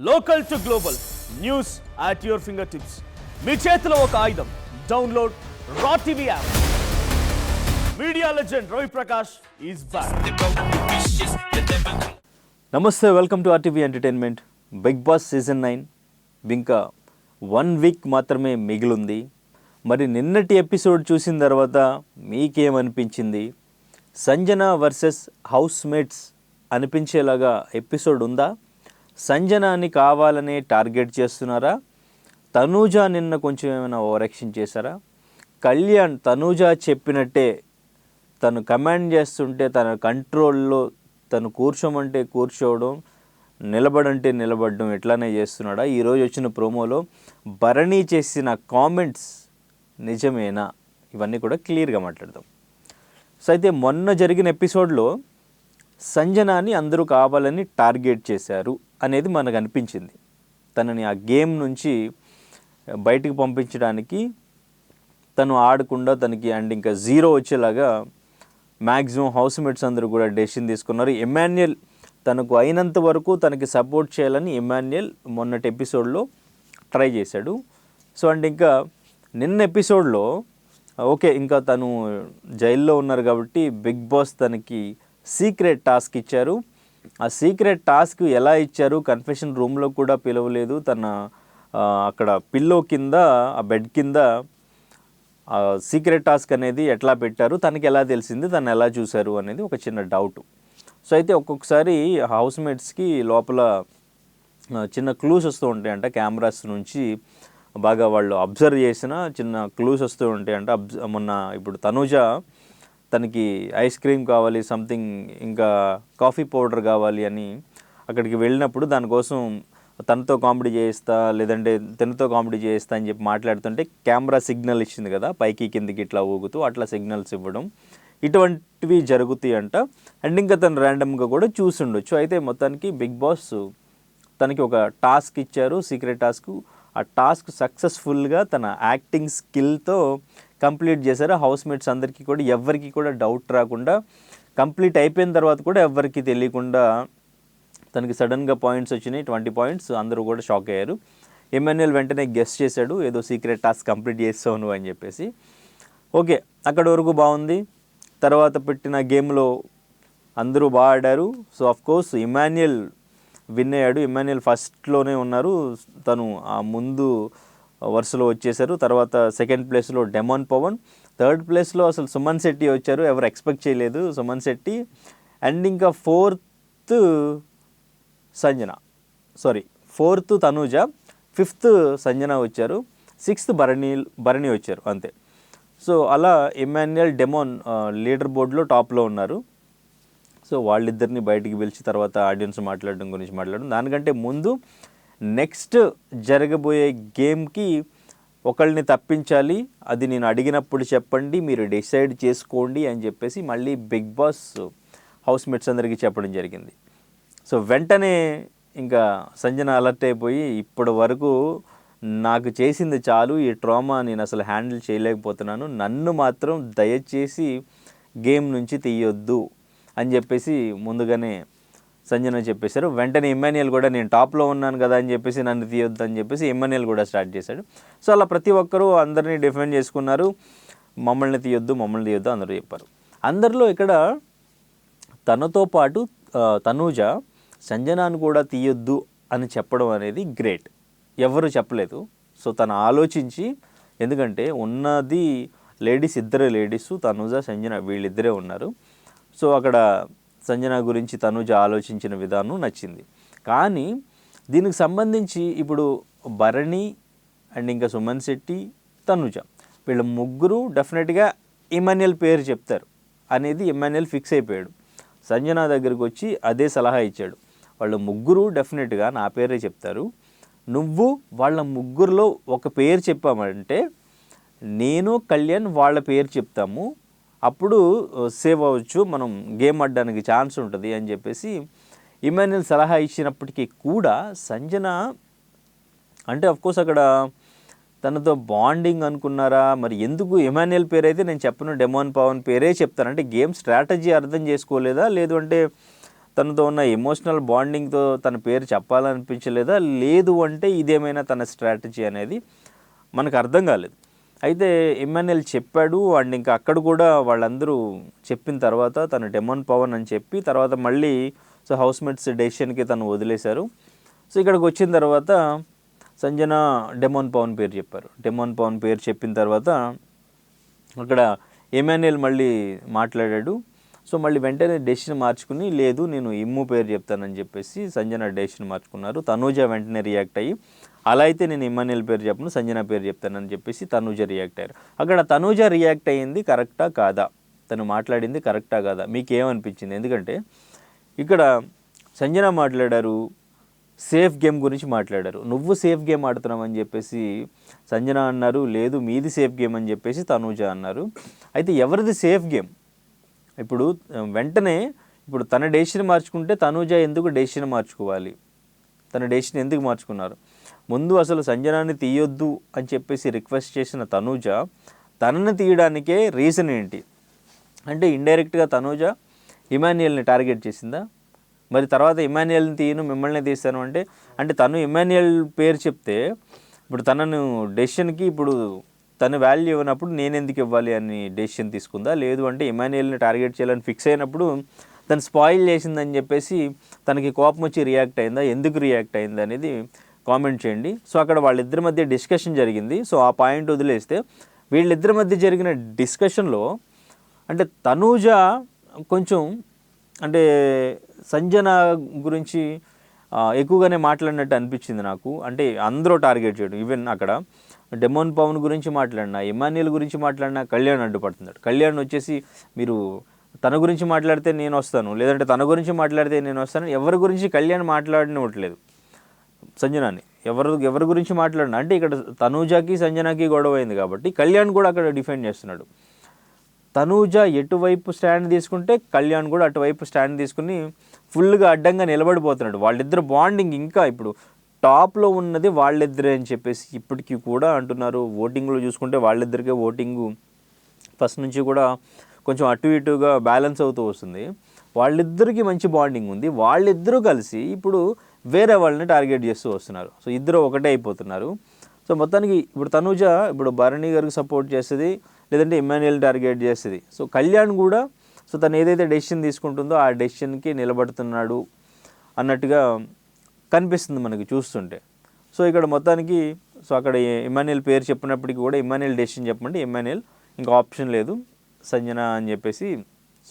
Local to global news at your fingertips. మీ చేతిలో ఒక ఆయుధం. డౌన్లోడ్ రా TV app. Media legend Ravi Prakash is back. నమస్తే, welcome to RTV entertainment. Bigg Boss season 9 ఇంకా 1 week మాత్రమే మిగిలింది. మరి నిన్నటి ఎపిసోడ్ చూసిన తర్వాత మీకేమనిపించింది? సంజన వర్సెస్ హౌస్ మేట్స్ అనిపించేలాగా ఎపిసోడ్ ఉందా? సంజనాని కావాలనే టార్గెట్ చేస్తున్నారా? తనూజ నిన్న కొంచెం ఏమైనా ఓవర్ యాక్షన్ చేశారా? కళ్యాణ్ తనూజ చెప్పినట్టే తను కమాండ్ చేస్తుంటే తన కంట్రోల్లో తను కూర్చోమంటే కూర్చోవడం, నిలబడంటే నిలబడడం ఎట్లానే చేస్తున్నాడా? ఈరోజు వచ్చిన ప్రోమోలో భరణి చేసిన కామెంట్స్ నిజమేనా? ఇవన్నీ కూడా క్లియర్గా మాట్లాడదాం. సో అయితే మొన్న జరిగిన ఎపిసోడ్లో సంజనాని అందరూ కావాలని టార్గెట్ చేశారు అనేది మనకు అనిపించింది. తనని ఆ గేమ్ నుంచి బయటికి పంపించడానికి తను ఆడకుండా తనకి అండ్ ఇంకా 0 వచ్చేలాగా మ్యాక్సిమం హౌస్ మేట్స్ అందరూ కూడా డెసిషన్ తీసుకున్నారు. ఎమాన్యుయల్ తనకు అయినంత వరకు తనకి సపోర్ట్ చేయాలని ఎమాన్యుయల్ మొన్నటి ఎపిసోడ్లో ట్రై చేశాడు. సో అండ్ ఇంకా నిన్న ఎపిసోడ్లో ఓకే, ఇంకా తను జైల్లో ఉన్నారు కాబట్టి బిగ్ బాస్ తనకి సీక్రెట్ టాస్క్ ఇచ్చారు. ఆ సీక్రెట్ టాస్క్ ఎలా ఇచ్చారు? కన్ఫెషన్ రూమ్లో కూడా పిలవలేదు. తన అక్కడ పిల్లో కింద, ఆ బెడ్ కింద సీక్రెట్ టాస్క్ అనేది ఎట్లా పెట్టారు, తనకి ఎలా తెలిసింది, తను ఎలా చూశారు అనేది ఒక చిన్న డౌట్. సో అయితే ఒక్కొక్కసారి హౌస్ మేట్స్కి లోపల చిన్న క్లూస్ వస్తూ ఉంటాయంట. కెమెరాస్ నుంచి బాగా వాళ్ళు అబ్జర్వ్ చేసిన చిన్న క్లూస్ వస్తూ ఉంటాయంట. మొన్న ఇప్పుడు తనూజ తనకి ఐస్ క్రీమ్ కావాలి, సంథింగ్ ఇంకా కాఫీ పౌడర్ కావాలి అని అక్కడికి వెళ్ళినప్పుడు దానికోసం తనతో కామెడీ చేయిస్తా లేదంటే తనతో కామెడీ చేయిస్తా అని చెప్పి మాట్లాడుతుంటే కెమెరా సిగ్నల్ ఇచ్చింది కదా, పైకి కిందికి ఇట్లా ఊగుతూ అట్లా సిగ్నల్స్ ఇవ్వడం, ఇటువంటివి జరుగుతాయి అంట. అండ్ ఇంకా తను ర్యాండమ్గా కూడా చూసుండొచ్చు. అయితే మొత్తానికి బిగ్ బాస్ తనకి ఒక టాస్క్ ఇచ్చారు, సీక్రెట్ టాస్క్. ఆ టాస్క్ సక్సెస్ఫుల్గా తన యాక్టింగ్ స్కిల్తో కంప్లీట్ చేశారు. హౌస్ మేట్స్ అందరికీ కూడా ఎవరికి కూడా డౌట్ రాకుండా కంప్లీట్ అయిపోయిన తర్వాత కూడా ఎవరికి తెలియకుండా తనకి సడన్గా పాయింట్స్ వచ్చినాయి, 20 పాయింట్స్. అందరూ కూడా షాక్ అయ్యారు. ఎమాన్యుయల్ వెంటనే గెస్ చేశాడు, ఏదో సీక్రెట్ టాస్క్ కంప్లీట్ చేస్తావు నువ్వు అని చెప్పేసి. ఓకే, అక్కడి వరకు బాగుంది. తర్వాత పెట్టిన గేమ్లో అందరూ బాగా ఆడారు. సో అఫ్కోర్స్ ఎమాన్యుయల్ విన్ అయ్యాడు. ఎమాన్యుయల్ ఫస్ట్లోనే ఉన్నారు, తను ఆ ముందు వరుసలో వచ్చేసారు. తర్వాత సెకండ్ ప్లేస్లో డెమాన్ పవన్, థర్డ్ ప్లేస్లో అసలు సుమన్ శెట్టి వచ్చారు. ఎవరు ఎక్స్పెక్ట్ చేయలేదు సుమన్ శెట్టి. అండ్ ఇంకా ఫోర్త్ తనూజ, 5th సంజన వచ్చారు, 6th భరణి వచ్చారు, అంతే. సో అలా ఎమాన్యుయల్, డెమాన్ లీడర్ బోర్డులో టాప్లో ఉన్నారు. సో వాళ్ళిద్దరిని బయటికి పిలిచి తర్వాత ఆడియన్స్ మాట్లాడడం. దానికంటే ముందు నెక్స్ట్ జరగబోయే గేమ్కి ఒకళ్ళని తప్పించాలి, అది నేను అడిగినప్పుడు చెప్పండి, మీరు డిసైడ్ చేసుకోండి అని చెప్పేసి మళ్ళీ బిగ్ బాస్ హౌస్ మేట్స్ అందరికీ చెప్పడం జరిగింది. సో వెంటనే ఇంకా సంజన అలర్ట్ అయిపోయి, ఇప్పటి వరకు నాకు చేసింది చాలు, ఈ ట్రామా నేను అసలు హ్యాండిల్ చేయలేకపోతున్నాను, నన్ను మాత్రం దయచేసి గేమ్ నుంచి తీయొద్దు అని చెప్పేసి ముందుగానే సంజన చెప్పేశారు. వెంటనే ఎమాన్యుయల్ కూడా నేను టాప్లో ఉన్నాను కదా అని చెప్పేసి నన్ను తీయొద్దు అని చెప్పేసి ఎమాన్యుయల్ కూడా స్టార్ట్ చేశాడు. సో అలా ప్రతి ఒక్కరూ అందరినీ డిఫెండ్ చేసుకున్నారు. మమ్మల్ని తీయొద్దు అందరూ చెప్పారు. అందరిలో ఇక్కడ తనతో పాటు తనూజ సంజనాను కూడా తీయొద్దు అని చెప్పడం అనేది గ్రేట్. ఎవరు చెప్పలేదు. సో తను ఆలోచించి, ఎందుకంటే ఉన్నది ఇద్దరే లేడీస్, తనూజ సంజన వీళ్ళిద్దరే ఉన్నారు. సో అక్కడ సంజన గురించి తనూజ ఆలోచించిన విధానం నచ్చింది. కానీ దీనికి సంబంధించి ఇప్పుడు భరణి అండ్ ఇంకా సుమన్ శెట్టి, తనూజ వీళ్ళ ముగ్గురు డెఫినెట్గా ఎమాన్యుయల్ పేరు చెప్తారు అనేది ఎమాన్యుయల్ ఫిక్స్ అయిపోయాడు. సంజన దగ్గరికి వచ్చి అదే సలహా ఇచ్చాడు. వాళ్ళ ముగ్గురు డెఫినెట్గా నా పేరే చెప్తారు, నువ్వు వాళ్ళ ముగ్గురులో ఒక పేరు చెప్పామంటే నేను కళ్యాణ్ వాళ్ళ పేరు చెప్తాము, అప్పుడు సేవ్ అవ్వచ్చు, మనం గేమ్ ఆడడానికి ఛాన్స్ ఉంటుంది అని చెప్పేసి ఎమాన్యుయల్ సలహా ఇచ్చినప్పటికీ కూడా సంజన అంటే అఫ్కోర్స్ అక్కడ తనతో బాండింగ్ అనుకున్నారా మరి, ఎందుకు ఎమాన్యుయల్ పేరు అయితే నేను చెప్పను, డెమాన్ పవన్ పేరే చెప్తాను అంటే గేమ్ స్ట్రాటజీ అర్థం చేసుకోలేదా, లేదు అంటే తనతో ఉన్న ఎమోషనల్ బాండింగ్తో తన పేరు చెప్పాలనిపించలేదా, లేదు అంటే ఇదేమైనా తన స్ట్రాటజీ అనేది మనకు అర్థం కాలేదు. అయితే ఇమ్మాన్యుయల్ చెప్పాడు. అండ్ ఇంకా అక్కడ కూడా వాళ్ళందరూ చెప్పిన తర్వాత తను డెమోన్ పవన్ అని చెప్పి తర్వాత మళ్ళీ సో హౌస్మేట్స్ డెసిషన్కి తను వదిలేశారు. సో ఇక్కడికి వచ్చిన తర్వాత సంజన డెమోన్ పవన్ పేరు చెప్పారు. డెమోన్ పవన్ పేరు చెప్పిన తర్వాత అక్కడ ఇమ్మాన్యుయల్ మళ్ళీ మాట్లాడాడు. సో మళ్ళీ వెంటనే డెసిషన్ మార్చుకుని లేదు నేను ఇమ్ము పేరు చెప్తానని చెప్పేసి సంజన డెసిషన్ మార్చుకున్నారు. తనూజ వెంటనే రియాక్ట్ అయ్యి అలా అయితే నేను ఇమ్మాన్యుయల్ పేరు చెప్పను, సంజన పేరు చెప్తానని చెప్పేసి తనూజ రియాక్ట్ అయ్యారు. అక్కడ తనూజ రియాక్ట్ అయ్యింది కరెక్టా కాదా, తను మాట్లాడింది కరెక్టా కాదా, మీకేమనిపించింది? ఎందుకంటే ఇక్కడ సంజన మాట్లాడారు, సేఫ్ గేమ్ గురించి మాట్లాడారు. నువ్వు సేఫ్ గేమ్ ఆడుతున్నావు అని చెప్పేసి సంజన అన్నారు. లేదు మీది సేఫ్ గేమ్ అని చెప్పేసి తనూజ అన్నారు. అయితే ఎవరిది సేఫ్ గేమ్? ఇప్పుడు వెంటనే ఇప్పుడు తన డెసిషన్ మార్చుకుంటే తనూజ ఎందుకు డెసిషన్ మార్చుకోవాలి? తన డెసిషన్ ఎందుకు మార్చుకున్నారు? ముందు అసలు సంజనాన్ని తీయొద్దు అని చెప్పేసి రిక్వెస్ట్ చేసిన తనూజ తనని తీయడానికే రీజన్ ఏంటి? అంటే ఇండైరెక్ట్గా తనూజ ఇమాన్యుయల్ని టార్గెట్ చేసిందా? మరి తర్వాత ఇమాన్యుయల్ని తీయను మిమ్మల్ని తీస్తాను అంటే తను ఇమాన్యుయల్ పేరు చెప్తే ఇప్పుడు తనను డెసిషన్కి ఇప్పుడు తను వాల్యూ ఇవ్వనప్పుడు నేను ఎందుకు ఇవ్వాలి అని డెసిషన్ తీసుకుందా? లేదు అంటే ఇమాన్యుయల్ని టార్గెట్ చేయాలని ఫిక్స్ అయినప్పుడు తను స్పాయిల్ చేసిందని చెప్పేసి తనకి కోపం వచ్చి రియాక్ట్ అయిందా? ఎందుకు రియాక్ట్ అయింది అనేది కామెంట్ చేయండి. సో అక్కడ వాళ్ళిద్దరి మధ్య డిస్కషన్ జరిగింది. సో ఆ పాయింట్ వదిలేస్తే వీళ్ళిద్దరి మధ్య జరిగిన డిస్కషన్లో అంటే తనూజ కొంచెం అంటే సంజన గురించి ఎక్కువగానే మాట్లాడినట్టు అనిపించింది నాకు. అంటే అందరూ టార్గెట్ చేయడం, ఈవెన్ అక్కడ డెమోన్ పవన్ గురించి మాట్లాడినా, ఇమాన్యుయల్ గురించి మాట్లాడినా కళ్యాణ్ అడ్డుపడుతున్నాడు. కళ్యాణ్ వచ్చేసి మీరు తన గురించి మాట్లాడితే నేను వస్తాను, లేదంటే తన గురించి మాట్లాడితే నేను వస్తాను, ఎవరి గురించి కళ్యాణ్ మాట్లాడినట్లేదు సంజనాని. ఎవరి గురించి మాట్లాడినా అంటే ఇక్కడ తనూజకి సంజనకి గొడవ అయింది కాబట్టి కళ్యాణ్ కూడా అక్కడ డిఫెండ్ చేస్తున్నాడు. తనూజ ఎటువైపు స్టాండ్ తీసుకుంటే కళ్యాణ్ కూడా అటువైపు స్టాండ్ తీసుకుని ఫుల్గా అడ్డంగా నిలబడిపోతున్నాడు. వాళ్ళిద్దరు బాండింగ్ ఇంకా ఇప్పుడు టాప్లో ఉన్నది వాళ్ళిద్దరే అని చెప్పేసి ఇప్పటికీ కూడా అంటున్నారు. ఓటింగ్లో చూసుకుంటే వాళ్ళిద్దరికే ఓటింగు ఫస్ట్ నుంచి కూడా కొంచెం అటు ఇటుగా బ్యాలెన్స్ అవుతూ వస్తుంది. వాళ్ళిద్దరికీ మంచి బాండింగ్ ఉంది. వాళ్ళిద్దరూ కలిసి ఇప్పుడు వేరే వాళ్ళని టార్గెట్ చేస్తూ వస్తున్నారు. సో ఇద్దరు ఒకటే అయిపోతున్నారు. సో మొత్తానికి ఇప్పుడు తనూజ ఇప్పుడు భరణి గారికి సపోర్ట్ చేస్తుంది, లేదంటే ఇమాన్యుయల్ టార్గెట్ చేస్తుంది. సో కళ్యాణ్ కూడా సో తను ఏదైతే డెసిషన్ తీసుకుంటుందో ఆ డెసిషన్కి నిలబడుతున్నాడు అన్నట్టుగా కనిపిస్తుంది మనకి చూస్తుంటే. సో ఇక్కడ మొత్తానికి సో అక్కడ ఇమాన్యుయల్ పేరు చెప్పినప్పటికీ కూడా ఇమాన్యుయల్ డెసిషన్ చెప్పమంటే ఇమాన్యుయల్ ఇంకా ఆప్షన్ లేదు సంజన అని చెప్పేసి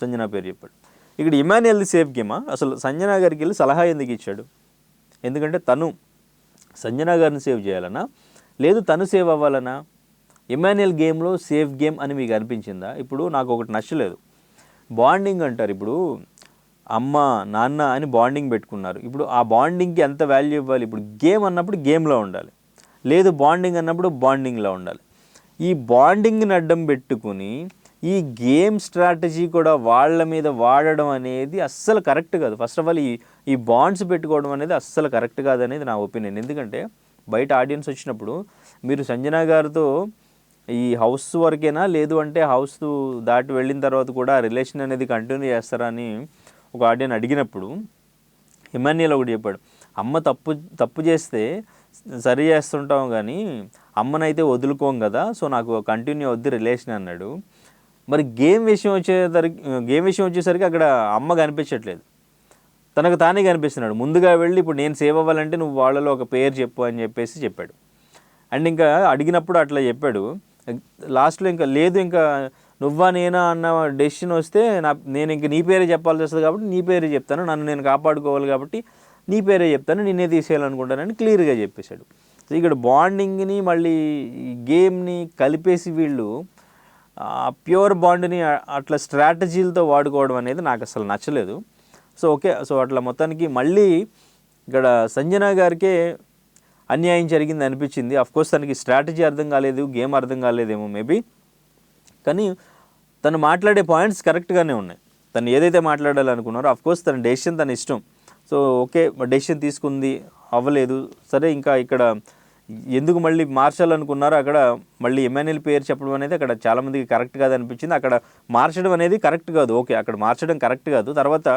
సంజన పేరు చెప్పాడు. ఇక్కడ ఇమాన్యుయల్ది సేఫ్ గేమా? అసలు సంజన గారికి వెళ్ళి సలహా ఎందుకు ఇచ్చాడు? ఎందుకంటే తను సంజన గారిని సేవ్ చేయాలనా, లేదు తను సేవ్ అవ్వాలనా? ఇమాన్యుయల్ గేమ్లో సేఫ్ గేమ్ అని మీకు అనిపించిందా? ఇప్పుడు నాకు ఒకటి నచ్చలేదు, బాండింగ్ అంటారు. ఇప్పుడు అమ్మ నాన్న అని బాండింగ్ పెట్టుకున్నారు. ఇప్పుడు ఆ బాండింగ్కి ఎంత వాల్యూ ఇవ్వాలి? ఇప్పుడు గేమ్ అన్నప్పుడు గేమ్లో ఉండాలి, లేదు బాండింగ్ అన్నప్పుడు బాండింగ్లో ఉండాలి. ఈ బాండింగ్ని అడ్డం పెట్టుకుని ఈ గేమ్ స్ట్రాటజీ కూడా వాళ్ళ మీద వాడడం అనేది అస్సలు కరెక్ట్ కాదు. ఫస్ట్ ఆఫ్ ఆల్ ఈ బాండ్స్ పెట్టుకోవడం అనేది అస్సలు కరెక్ట్ కాదనేది నా ఒపీనియన్. ఎందుకంటే బయట ఆడియన్స్ వచ్చినప్పుడు మీరు సంజన గారితో ఈ హౌస్ వరకేనా, లేదు అంటే హౌస్ దాటి వెళ్ళిన తర్వాత కూడా రిలేషన్ అనేది కంటిన్యూ చేస్తారా అని ఒక ఆడియన్ అడిగినప్పుడు ఇమాన్యుయల్ ఒకటి చెప్పాడు, అమ్మ తప్పు చేస్తే సరి చేస్తుంటాం కానీ అమ్మనైతే వదులుకోం కదా, సో నాకు కంటిన్యూ వద్దు రిలేషన్ అన్నాడు. మరి గేమ్ విషయం వచ్చేసరికి అక్కడ అమ్మ కనిపించట్లేదు, తనకు తానే కనిపిస్తున్నాడు. ముందుగా వెళ్ళి ఇప్పుడు నేను సేవ్ అవ్వాలంటే నువ్వు వాళ్ళలో ఒక పేరు చెప్పు అని చెప్పేసి చెప్పాడు. అండ్ ఇంకా అడిగినప్పుడు అట్లా చెప్పాడు. లాస్ట్లో ఇంకా లేదు ఇంకా నువ్వా నేనా అన్న డెసిషన్ వస్తే నేను ఇంక నీ పేరే చెప్పాల్సి వస్తుంది కాబట్టి నీ పేరే చెప్తాను, నన్ను నేను కాపాడుకోవాలి కాబట్టి నీ పేరే చెప్తాను, నిన్నే తీసేయాలనుకుంటానని క్లియర్గా చెప్పేశాడు. సో ఇక్కడ బాండింగ్ని మళ్ళీ గేమ్ని కలిపేసి వీళ్ళు ప్యూర్ బాండ్ని అట్లా స్ట్రాటజీలతో వాడుకోవడం అనేది నాకు అసలు నచ్చలేదు. సో ఓకే, సో అట్లా మొత్తానికి మళ్ళీ ఇక్కడ సంజన గారికే అన్యాయం జరిగింది అనిపించింది. అఫ్కోర్స్ తనకి స్ట్రాటజీ అర్థం కాలేదు, గేమ్ అర్థం కాలేదేమో మేబీ, కానీ తను మాట్లాడే పాయింట్స్ కరెక్ట్గానే ఉన్నాయి. తను ఏదైతే మాట్లాడాలనుకున్నారో అఫ్కోర్స్ తన డెసిషన్ తన ఇష్టం. సో ఓకే, డెసిషన్ తీసుకుంది అవ్వలేదు సరే, ఇంకా ఇక్కడ ఎందుకు మళ్ళీ మార్చాలనుకున్నారో అక్కడ మళ్ళీ ఇమాన్యుయల్ పేరు చెప్పడం అనేది అక్కడ చాలామందికి కరెక్ట్ కాదు అనిపించింది. అక్కడ మార్చడం అనేది కరెక్ట్ కాదు, ఓకే అక్కడ మార్చడం కరెక్ట్ కాదు. తర్వాత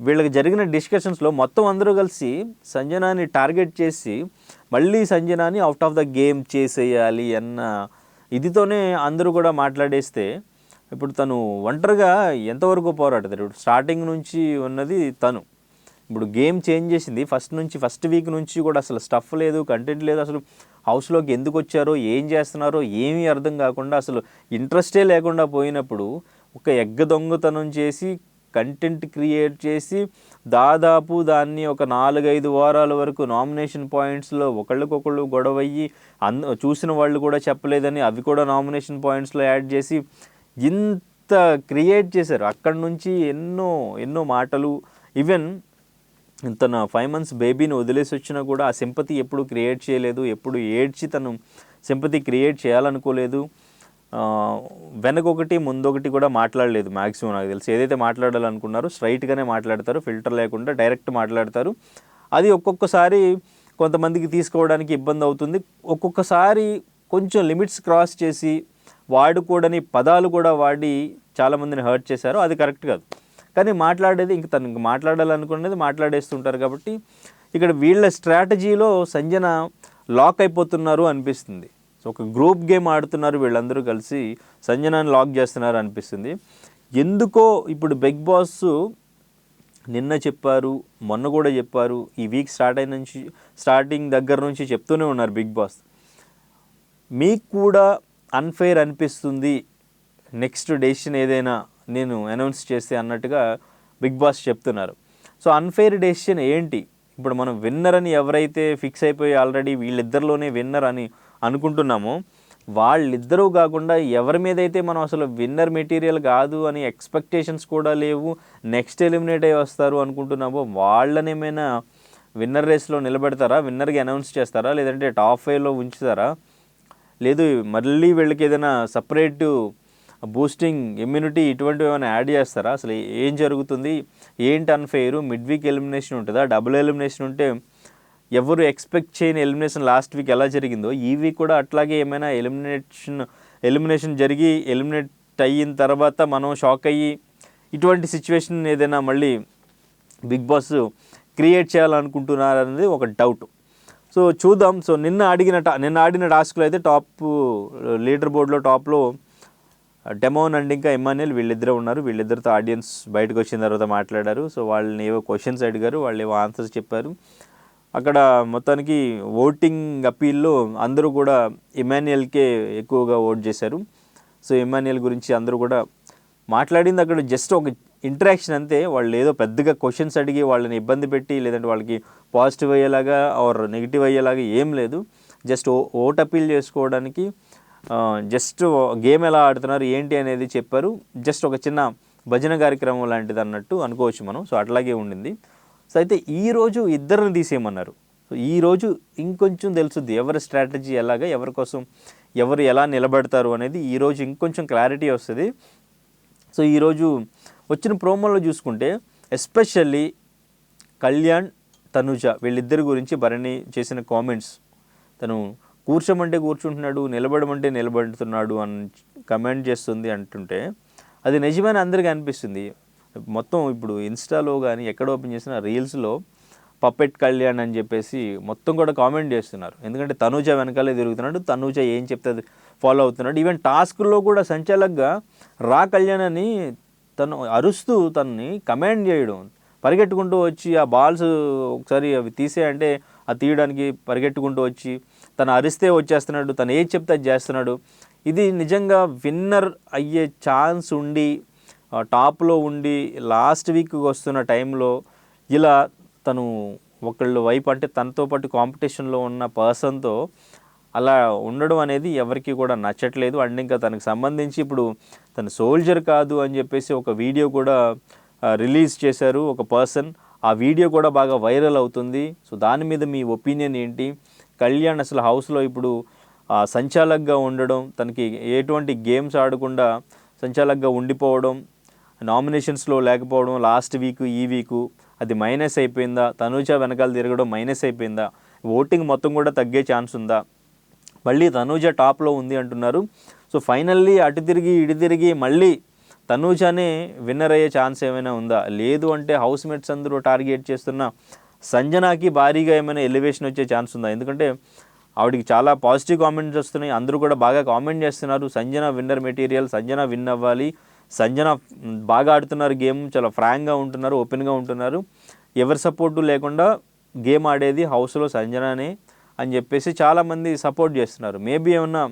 వీళ్ళకి జరిగిన డిస్కషన్స్లో మొత్తం అందరూ కలిసి సంజనాని టార్గెట్ చేసి మళ్ళీ సంజనాని అవుట్ ఆఫ్ ద గేమ్ చేసేయాలి అన్న ఇదితోనే అందరూ కూడా మాట్లాడేస్తే ఇప్పుడు తను ఒంటరిగా ఎంతవరకు పోరాడతారు? ఇప్పుడు స్టార్టింగ్ నుంచి ఉన్నది తను, ఇప్పుడు గేమ్ చేంజ్ చేసింది ఫస్ట్ వీక్ నుంచి కూడా అసలు స్టఫ్ లేదు, కంటెంట్ లేదు, అసలు హౌస్లోకి ఎందుకు వచ్చారో ఏం చేస్తున్నారో ఏమీ అర్థం కాకుండా అసలు ఇంట్రెస్టే లేకుండా పోయినప్పుడు ఒక ఎగ్గ దొంగతనం చేసి కంటెంట్ క్రియేట్ చేసి దాదాపు దాన్ని ఒక 4-5 వారాల వరకు నామినేషన్ పాయింట్స్లో ఒకళ్ళకొకళ్ళు గొడవయ్యి చూసిన వాళ్ళు కూడా చెప్పలేదని అవి కూడా నామినేషన్ పాయింట్స్లో యాడ్ చేసి ఇంత క్రియేట్ చేశారు. అక్కడి నుంచి ఎన్నో మాటలు, ఈవెన్ తన 5 months బేబీని వదిలేసి వచ్చినా కూడా ఆ సింపతి ఎప్పుడు క్రియేట్ చేయలేదు, ఎప్పుడు ఏడ్చి తను సింపతి క్రియేట్ చేయాలనుకోలేదు. వెనకొకటి ముందొకటి కూడా మాట్లాడలేదు మ్యాక్సిమం. నాకు తెలిసి ఏదైతే మాట్లాడాలనుకున్నారో స్ట్రైట్గానే మాట్లాడతారు, ఫిల్టర్ లేకుండా డైరెక్ట్ మాట్లాడతారు. అది ఒక్కొక్కసారి కొంతమందికి తీసుకోవడానికి ఇబ్బంది అవుతుంది, ఒక్కొక్కసారి కొంచెం లిమిట్స్ క్రాస్ చేసి వాడుకోవడని పదాలు కూడా వాడి చాలామందిని హర్ట్ చేశారు. అది కరెక్ట్ కాదు. కానీ మాట్లాడేది తనకి మాట్లాడాలనుకునేది మాట్లాడేస్తుంటారు. కాబట్టి ఇక్కడ వీళ్ళ స్ట్రాటజీలో సంజన లాక్ అయిపోతున్నారు అనిపిస్తుంది. సో ఒక గ్రూప్ గేమ్ ఆడుతున్నారు వీళ్ళందరూ కలిసి, సంజనాని లాక్ చేస్తున్నారు అనిపిస్తుంది. ఎందుకో ఇప్పుడు బిగ్ బాస్ నిన్న చెప్పారు, మొన్న కూడా చెప్పారు, ఈ వీక్ స్టార్టింగ్ దగ్గర నుంచి చెప్తూనే ఉన్నారు బిగ్ బాస్, మీకు కూడా అన్ఫెయిర్ అనిపిస్తుంది నెక్స్ట్ డెసిషన్ ఏదైనా నేను అనౌన్స్ చేస్తే అన్నట్టుగా బిగ్ బాస్ చెప్తున్నారు. సో అన్ఫెయిర్ డెసిషన్ ఏంటి? ఇప్పుడు మనం విన్నర్ అని ఎవరైతే ఫిక్స్ అయిపోయి ఆల్రెడీ వీళ్ళిద్దరిలోనే విన్నర్ అని అనుకుంటున్నామో, వాళ్ళిద్దరూ కాకుండా ఎవరి మీద అయితే మనం అసలు విన్నర్ మెటీరియల్ కాదు అని ఎక్స్పెక్టేషన్స్ కూడా లేవు, నెక్స్ట్ ఎలిమినేట్ అయ్యి వస్తారు అనుకుంటున్నామో, వాళ్ళనేమైనా విన్నర్ రేస్లో నిలబెడతారా, విన్నర్గా అనౌన్స్ చేస్తారా, లేదంటే టాప్ 5లో ఉంచుతారా, లేదు మళ్ళీ వీళ్ళకి ఏదైనా సపరేట్ బూస్టింగ్ ఇమ్యూనిటీ ఇటువంటివి ఏమైనా యాడ్ చేస్తారా? అసలు ఏం జరుగుతుంది, ఏంటి అన్ఫెయిర్? మిడ్ వీక్ ఎలిమినేషన్ ఉంటుందా, డబుల్ ఎలిమినేషన్ ఉంటే ఎవరు ఎక్స్పెక్ట్ చేయని ఎలిమినేషన్ లాస్ట్ వీక్ ఎలా జరిగిందో ఈ వీక్ కూడా అట్లాగే ఏమైనా ఎలిమినేషన్ జరిగి ఎలిమినేట్ అయిన తర్వాత మనం షాక్ అయ్యి ఇటువంటి సిచ్యువేషన్ ఏదైనా మళ్ళీ బిగ్ బాస్ క్రియేట్ చేయాలనుకుంటున్నారనేది ఒక డౌట్. సో చూద్దాం. సో నిన్న ఆడిన టాస్క్లో అయితే టాప్ లీడర్ బోర్డులో టాప్లో డెమోన్ అండ్ ఇంకా ఇమ్మాన్యుయల్ వీళ్ళిద్దరూ ఉన్నారు. వీళ్ళిద్దరితో ఆడియన్స్ బయటకు వచ్చిన తర్వాత మాట్లాడారు. సో వాళ్ళని ఏవో క్వశ్చన్స్ అడిగారు, వాళ్ళు ఏవో ఆన్సర్స్ చెప్పారు. అక్కడ మొత్తానికి ఓటింగ్ అప్పీల్లో అందరూ కూడా ఇమ్మాన్యుయల్కే ఎక్కువగా ఓట్ చేశారు. సో ఇమ్మాన్యుయల్ గురించి అందరూ కూడా మాట్లాడింది అక్కడ జస్ట్ ఒక ఇంటరాక్షన్ అంతే. వాళ్ళు ఏదో పెద్దగా క్వశ్చన్స్ అడిగి వాళ్ళని ఇబ్బంది పెట్టి లేదంటే వాళ్ళకి పాజిటివ్ అయ్యేలాగా ఆర్ నెగిటివ్ అయ్యేలాగా ఏం లేదు. జస్ట్ ఓట్ అప్పీల్ చేసుకోవడానికి జస్ట్ గేమ్ ఎలా ఆడుతున్నారు ఏంటి అనేది చెప్పారు. జస్ట్ ఒక చిన్న భజన కార్యక్రమం లాంటిది అన్నట్టు అనుకోవచ్చు మనం. సో అట్లాగే ఉండింది. సో అయితే ఈరోజు ఇద్దరిని తీసేయమన్నారు. సో ఈరోజు ఇంకొంచెం తెలుసుద్ది ఎవరి స్ట్రాటజీ ఎలాగా, ఎవరి కోసం ఎవరు ఎలా నిలబడతారు అనేది ఈరోజు ఇంకొంచెం క్లారిటీ వస్తుంది. సో ఈరోజు వచ్చిన ప్రోమోలో చూసుకుంటే ఎస్పెషల్లీ కళ్యాణ్, తనుజ వీళ్ళిద్దరి గురించి భరణి చేసిన కామెంట్స్, తను కూర్చోమంటే కూర్చుంటున్నాడు, నిలబడమంటే నిలబడుతున్నాడు అని కమెంట్ చేస్తుంది అంటుంటే అది నిజమని అందరికీ అనిపిస్తుంది. మొత్తం ఇప్పుడు ఇన్స్టాలో కానీ ఎక్కడ ఓపెన్ చేసిన రీల్స్లో పప్పెట్ కళ్యాణ్ అని చెప్పేసి మొత్తం కూడా కామెంట్ చేస్తున్నారు. ఎందుకంటే తనుజ వెనకాలే తిరుగుతున్నాడు, తనుజ ఏం చెప్తే అది ఫాలో అవుతున్నాడు. ఈవెన్ టాస్క్లో కూడా సంచాలకుగా రా కళ్యాణ్ అని తను అరుస్తూ తనని కమాండ్ చేయడం, పరిగెట్టుకుంటూ వచ్చి ఆ బాల్స్ ఒకసారి అవి తీసేయంటే అది తీయడానికి పరిగెట్టుకుంటూ వచ్చి తను అరిస్తే వచ్చేస్తున్నాడు, తను ఏది చెప్తే అది చేస్తున్నాడు. ఇది నిజంగా విన్నర్ అయ్యే ఛాన్స్ ఉండి టాప్లో ఉండి లాస్ట్ వీక్ వస్తున్న టైంలో ఇలా తను ఒకళ్ళు వైపు అంటే తనతో పాటు కాంపిటీషన్లో ఉన్న పర్సన్తో అలా ఉండడం అనేది ఎవరికి కూడా నచ్చట్లేదు. అండ్ ఇంకా తనకు సంబంధించి ఇప్పుడు తను సోల్జర్ కాదు అని చెప్పేసి ఒక వీడియో కూడా రిలీజ్ చేశారు ఒక పర్సన్. ఆ వీడియో కూడా బాగా వైరల్ అవుతుంది. సో దాని మీద మీ ఒపీనియన్ ఏంటి? కళ్యాణ్ అసలు హౌస్లో ఇప్పుడు సంచాలకుగా ఉండడం, తనకి ఎటువంటి గేమ్స్ ఆడకుండా సంచాలకుగా ఉండిపోవడం, నామినేషన్స్లో లేకపోవడం లాస్ట్ వీక్ ఈ వీకు అది మైనస్ అయిపోయిందా? తనూజ వెనకాల తిరగడం మైనస్ అయిపోయిందా? ఓటింగ్ మొత్తం కూడా తగ్గే ఛాన్స్ ఉందా? మళ్ళీ తనూజ టాప్లో ఉంది అంటున్నారు. సో ఫైనల్లీ అటు తిరిగి ఇటు తిరిగి మళ్ళీ తనూజానే విన్నర్ అయ్యే ఛాన్స్ ఏమైనా ఉందా? లేదు అంటే హౌస్ మేట్స్ అందరూ టార్గెట్ చేస్తున్న సంజనాకి భారీగా ఏమైనా ఎలివేషన్ వచ్చే ఛాన్స్ ఉందా? ఎందుకంటే ఆవిడకి చాలా పాజిటివ్ కామెంట్స్ వస్తున్నాయి, అందరూ కూడా బాగా కామెంట్ చేస్తున్నారు. Sanjana winner material, Sanjana win అవ్వాలి, సంజన బాగా ఆడుతున్నారు గేమ్, చాలా ఫ్రాంక్గా ఉంటున్నారు, ఓపెన్గా ఉంటున్నారు, ఎవరి సపోర్టు లేకుండా గేమ్ ఆడేది హౌస్లో సంజనానే అని చెప్పేసి చాలామంది సపోర్ట్ చేస్తున్నారు. మేబీ ఏమన్నా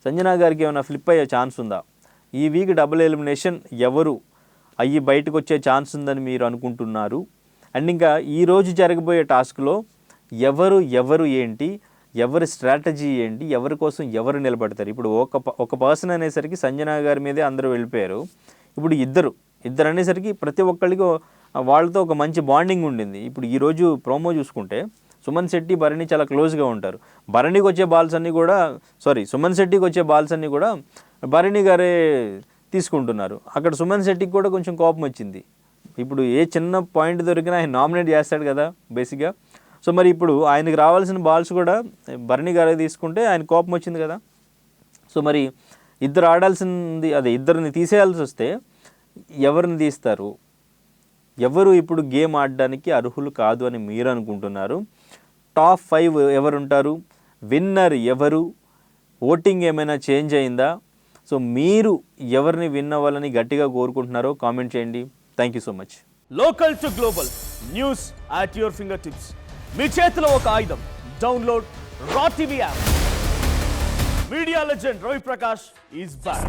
సంజన గారికి ఏమైనా ఫ్లిప్ అయ్యే ఛాన్స్ ఉందా? ఈ వీక్ డబుల్ ఎలిమినేషన్ ఎవరు అయ్యి బయటకు వచ్చే ఛాన్స్ ఉందని మీరు అనుకుంటున్నారు? అండ్ ఇంకా ఈరోజు జరగబోయే టాస్క్లో ఎవరు ఏంటి, ఎవరి స్ట్రాటజీ ఏంటి, ఎవరి కోసం ఎవరు నిలబడతారు? ఇప్పుడు ఒక పర్సన్ అనేసరికి సంజన గారి మీదే అందరూ వెళ్ళిపోయారు. ఇప్పుడు ఇద్దరు అనేసరికి ప్రతి ఒక్కరికి వాళ్ళతో ఒక మంచి బాండింగ్ ఉండింది. ఇప్పుడు ఈరోజు ప్రోమో చూసుకుంటే సుమన్ శెట్టి, భరణి చాలా క్లోజ్గా ఉంటారు. భరణికి వచ్చే బాల్స్ అన్నీ కూడా సుమన్ శెట్టికి వచ్చే బాల్స్ అన్నీ కూడా భరణి గారే తీసుకుంటున్నారు. అక్కడ సుమన్ శెట్టికి కూడా కొంచెం కోపం వచ్చింది. ఇప్పుడు ఏ చిన్న పాయింట్ దొరికినా ఆయన నామినేట్ చేస్తాడు కదా బేసిక్గా. సో మరి ఇప్పుడు ఆయనకి రావాల్సిన బాల్స్ కూడా భరణి గారే తీసుకుంటే ఆయన కోపం వచ్చింది కదా. సో మరి ఇద్దరు ఆడాల్సింది, ఇద్దరిని తీసేయాల్సి వస్తే ఎవరిని తీస్తారు? ఎవరు ఇప్పుడు గేమ్ ఆడడానికి అర్హులు కాదు అని మీరు అనుకుంటున్నారు? టాప్ 5 ఎవరుంటారు? విన్నర్ ఎవరు? ఓటింగ్ ఏమైనా చేంజ్ అయిందా? సో మీరు ఎవరిని విన్ అవ్వాలని గట్టిగా కోరుకుంటున్నారో కామెంట్ చేయండి. Thank you so much. Local to global news at your fingertips. మీ చేతిలో ఒక ఆయుధం. డౌన్లోడ్ రా TV app. Media legend Ravi Prakash is back.